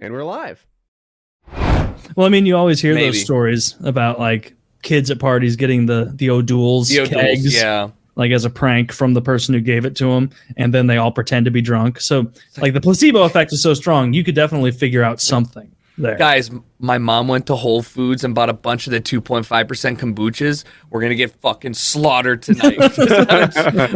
And we're live. Well, I mean, you always hear those stories about like kids at parties getting the O'Doul's kegs, like as a prank from the person who gave it to them, and then they all pretend to be drunk. So, like the placebo effect is so strong, you could definitely figure out something there. Guys, my mom went to Whole Foods and bought a bunch of the 2.5% kombuchas. We're gonna get fucking slaughtered tonight.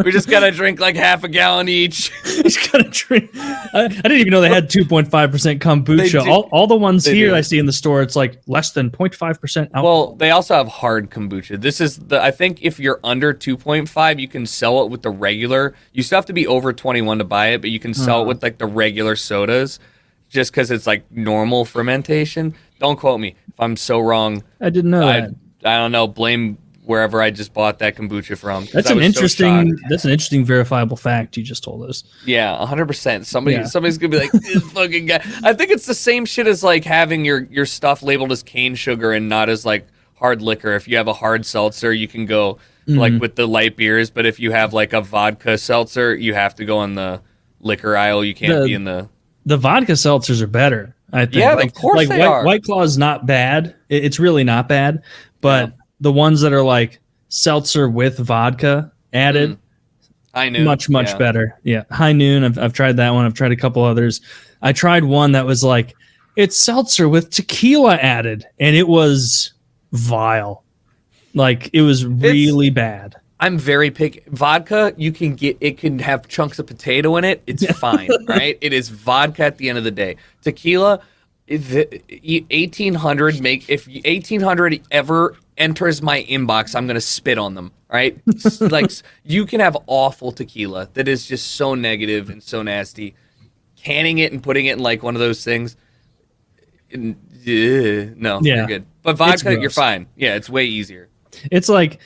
We just gotta drink like half a gallon each. Just gotta drink. I didn't even know they had 2.5% kombucha. All the ones here I see in the store, it's like less than 0.5% alcohol. Well, they also have hard kombucha. This is I think if you're under 2.5, you can sell it with the regular. You still have to be over 21 to buy it, but you can sell it with like the regular sodas. Just because it's like normal fermentation. Don't quote me if I'm so wrong. I didn't know that. I don't know. Blame wherever I just bought that kombucha from. That's an interesting verifiable fact you just told us. Yeah, 100%. Somebody's gonna be like, this fucking guy. I think it's the same shit as like having your stuff labeled as cane sugar and not as like hard liquor. If you have a hard seltzer, you can go like with the light beers. But if you have like a vodka seltzer, you have to go in the liquor aisle. You can't be in the. The vodka seltzers are better, I think. Yeah, of course they are. White Claw is not bad. It's really not bad. But the ones that are like seltzer with vodka added, High Noon, much better. Yeah, High Noon. I've tried that one. I've tried a couple others. I tried one that was like, it's seltzer with tequila added, and it was vile. Like, it was really bad. I'm very picky. Vodka, it can have chunks of potato in it. It's fine, right? It is vodka at the end of the day. Tequila, 1800 if 1800 ever enters my inbox, I'm gonna spit on them, right? Like, you can have awful tequila that is just so negative and so nasty. Canning it and putting it in like one of those things, you're good. But vodka, you're fine. Yeah, it's way easier. It's like.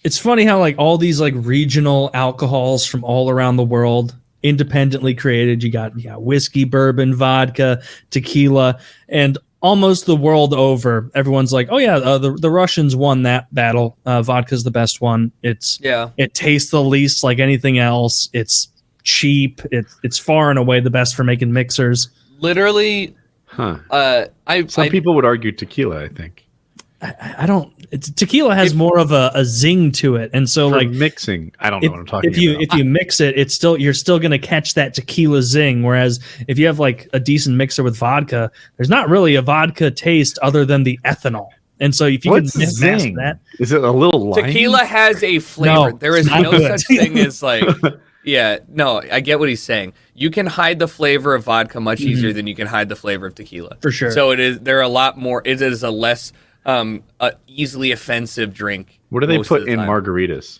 It's funny how like all these like regional alcohols from all around the world independently created. You got whiskey, bourbon, vodka, tequila, and almost the world over, everyone's like, oh yeah, the Russians won that battle. Vodka's the best one. It tastes the least like anything else. It's cheap. It's far and away the best for making mixers. Literally, some people would argue tequila, I think. I don't. Tequila has more of a zing to it, and so like mixing. I don't know what I'm talking about. If you mix it, you're still gonna catch that tequila zing. Whereas if you have like a decent mixer with vodka, there's not really a vodka taste other than the ethanol. And so if you can mask that, is it a little lime? Tequila has a flavor. There is no such thing as like. Yeah, no, I get what he's saying. You can hide the flavor of vodka much easier than you can hide the flavor of tequila. For sure. So there are a lot more. It is a less easily offensive drink. What do they put in margaritas?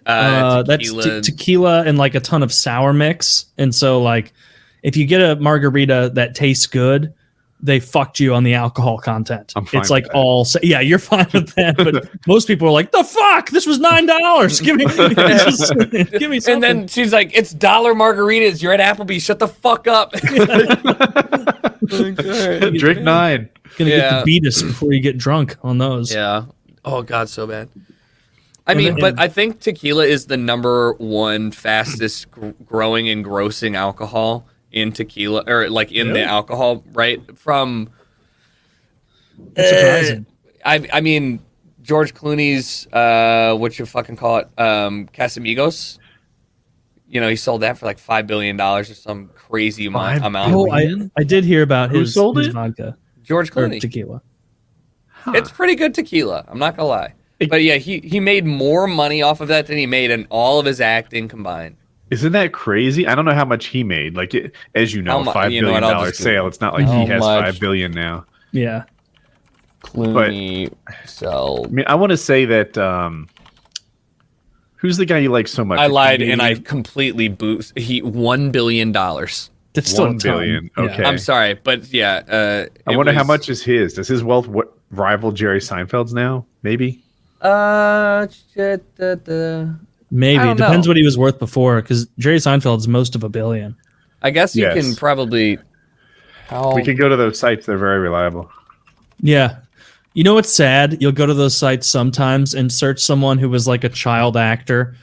That's tequila and like a ton of sour mix. And so like if you get a margarita that tastes good, they fucked you on the alcohol content. It's like you're fine with that. But most people are like, the fuck? This was $9. Give me something. And then she's like, it's dollar margaritas. You're at Applebee's. Shut the fuck up. Drink 9. Gonna get the beatus before you get drunk on those. Yeah. Oh God, so bad. But I think tequila is the number one fastest growing and grossing alcohol in tequila, or like in the alcohol, right? From that's surprising. I mean, George Clooney's what you fucking call it, Casamigos. You know, he sold that for like $5 billion or some crazy amount. Oh, I did hear about his vodka. George Clooney. Or tequila. Huh. It's pretty good tequila. I'm not gonna lie. But yeah, he made more money off of that than he made in all of his acting combined. Isn't that crazy? I don't know how much he made. Like, as you know, $5 billion sale. It's not like he has $5 billion now. Yeah. Clooney sells. I mean, I want to say that. Who's the guy you like so much? I lied and I completely boosted. $1 billion. That's still $1 billion. Okay. I'm sorry, but yeah. I wonder how much is his. Does his wealth rival Jerry Seinfeld's now? Maybe. Maybe it depends what he was worth before, because Jerry Seinfeld's most of $1 billion. I guess you can probably. We can go to those sites; they're very reliable. Yeah, you know what's sad? You'll go to those sites sometimes and search someone who was like a child actor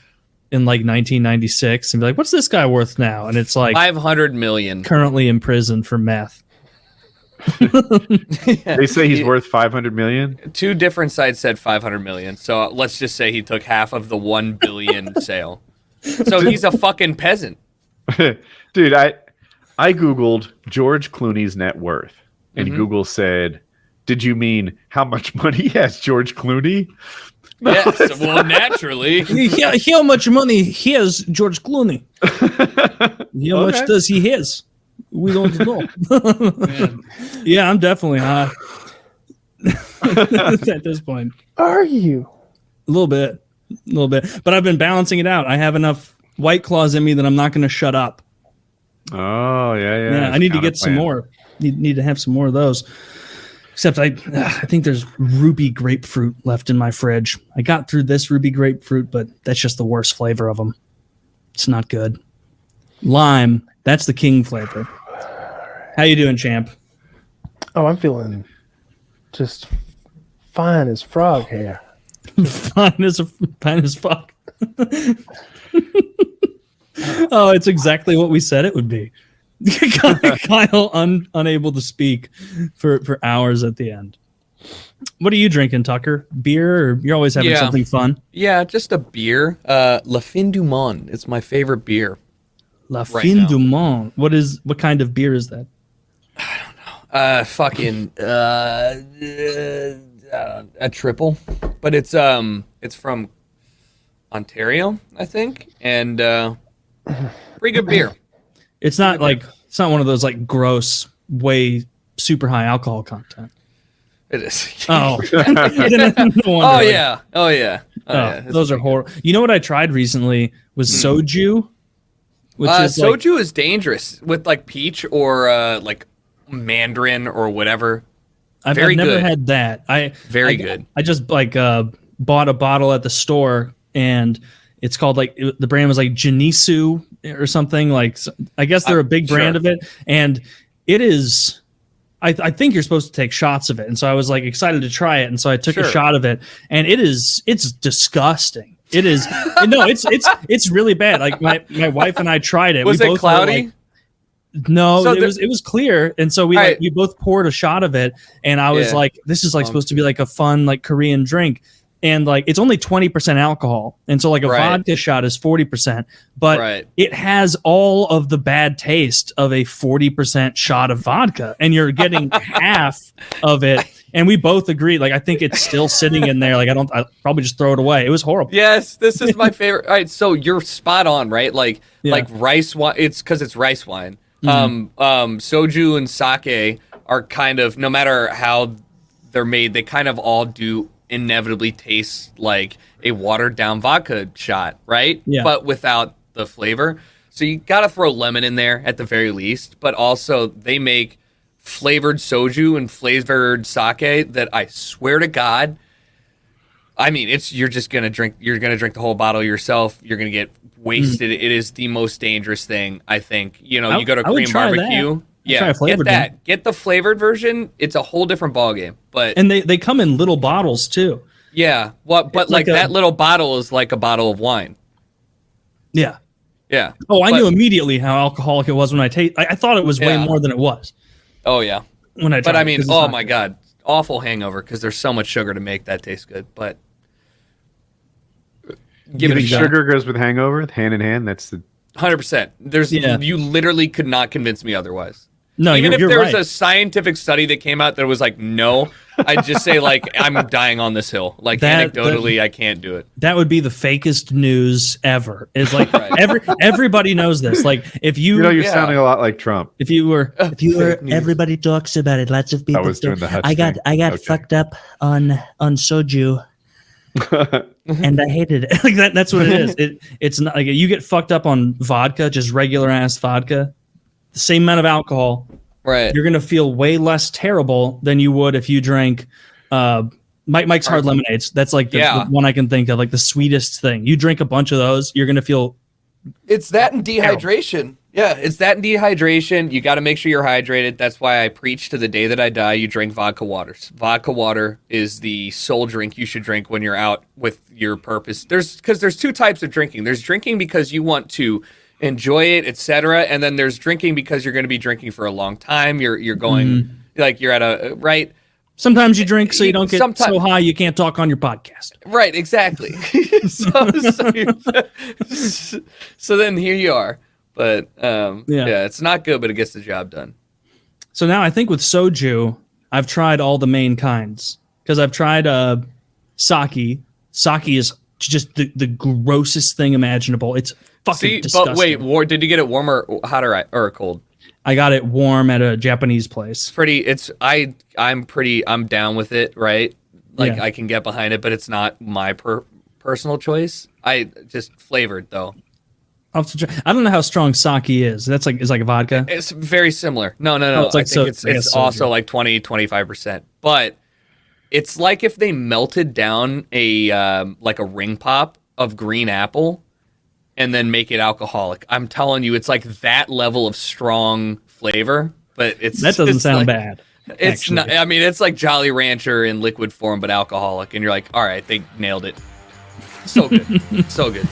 in like 1996 and be like, "What's this guy worth now?" And it's like 500 million currently in prison for meth. They say he's worth 500 million. 2 different sites said 500 million. So let's just say he took half of the 1 billion sale. So he's a fucking peasant. Dude, I Googled George Clooney's net worth, and Google said, did you mean how much money has George Clooney? Yes, well, naturally. How much money he has George Clooney? How much does he has? We don't know. Yeah, I'm definitely high at this point. Are you? A little bit. But I've been balancing it out. I have enough White Claws in me that I'm not going to shut up. Oh, yeah. I need to get some more. Need to have some more of those. Except I think there's ruby grapefruit left in my fridge. I got through this ruby grapefruit, but that's just the worst flavor of them. It's not good. Lime, that's the king flavor. How you doing, champ? Oh, I'm feeling just fine as frog hair. fine as fuck. Oh, it's exactly what we said it would be. Kyle unable to speak for hours at the end. What are you drinking, Tucker? Beer, or you're always having something fun? Yeah, just a beer. La Fin du Monde. It's my favorite beer. La Fin du Monde. What kind of beer is that? I don't know. A triple, but it's from Ontario, I think, and pretty good beer. It's not one of those like gross, way super high alcohol content. It is. Oh. Oh yeah. Those are horrible. You know what I tried recently was soju, which is soju is dangerous with like peach or like mandarin or whatever. I've never had that. Very good. I just bought a bottle at the store, and it's called the brand was like Janisu or something. Like, I guess they're a big brand of it, and it is. I think you're supposed to take shots of it, and so I was like excited to try it, and so I took a shot of it, and it's disgusting. It is it's really bad. Like my wife and I tried it. Was it cloudy? No, so it was clear, and so we both poured a shot of it, and I was like, this is like supposed to be like a fun like Korean drink. And like it's only 20% alcohol, and so like a vodka shot is 40%, but it has all of the bad taste of a 40% shot of vodka, and you're getting half of it. And we both agreed, like I think it's still sitting in there. Like I'll probably just throw it away. It was horrible. Yes, this is my favorite. All right, so you're spot on, right? Like rice wine. It's because it's rice wine. Soju and sake are kind of, no matter how they're made, they kind of all do inevitably taste like a watered down vodka shot, right? Yeah. But without the flavor. So you got to throw lemon in there at the very least, but also they make flavored soju and flavored sake that I swear to God, I mean, you're going to drink the whole bottle yourself. You're going to get wasted. It is the most dangerous thing, I think. You go to Korean barbecue. That. Yeah, get that. Get the flavored version. It's a whole different ballgame. And they come in little bottles too. Yeah. But like that little bottle is like a bottle of wine. Yeah. Yeah. Oh, I knew immediately how alcoholic it was when I thought it was way more than it was. Oh yeah. When I tried but I mean, oh my God, awful hangover because there's so much sugar to make that taste good. But give it a shot. Sugar goes with hangover, hand in hand. That's the 100%. You literally could not convince me otherwise. No, even if there was a scientific study that came out that was like, no, I'd just say like I'm dying on this hill. Like anecdotally, I can't do it. That would be the fakest news ever. It's like everybody knows this. Like if you're sounding a lot like Trump. If you were, everybody talks about it. Lots of people. I was doing the I got fucked up on soju. And I hated it. Like that's what it is. It's not like you get fucked up on vodka, just regular ass vodka. The same amount of alcohol, right? You're gonna feel way less terrible than you would if you drank Mike's Hard Lemonades. That's like the one I can think of, like the sweetest thing. You drink a bunch of those, you're gonna feel. It's that and dehydration. Yeah, it's that and dehydration. You got to make sure you're hydrated. That's why I preach to the day that I die, you drink vodka waters. Vodka water is the sole drink you should drink when you're out with your purpose. There's 2 types of drinking. There's drinking because you want to enjoy it, etc., and then there's drinking because you're going to be drinking for a long time. You're going like you're at a right. Sometimes you drink so you don't get Sometimes- so high you can't talk on your podcast. Right, exactly. So then here you are. But yeah, it's not good, but it gets the job done. So now I think with soju, I've tried all the main kinds because I've tried sake. Sake is just the grossest thing imaginable. It's fucking disgusting. But wait, did you get it warm or hot or cold? I got it warm at a Japanese place. I'm down with it, right? Like Yeah. I can get behind it, but it's not my personal choice. I just flavored though. I don't know how strong sake is. It's like a vodka. It's very similar. No. it's like I think it's also like 20-25%. But it's like if they melted down a like a ring pop of green apple and then make it alcoholic. I'm telling you, it's like that level of strong flavor. But That doesn't sound bad. It's actually. not. I mean, it's like Jolly Rancher in liquid form, but alcoholic. And you're like, all right, they nailed it. So good, so good.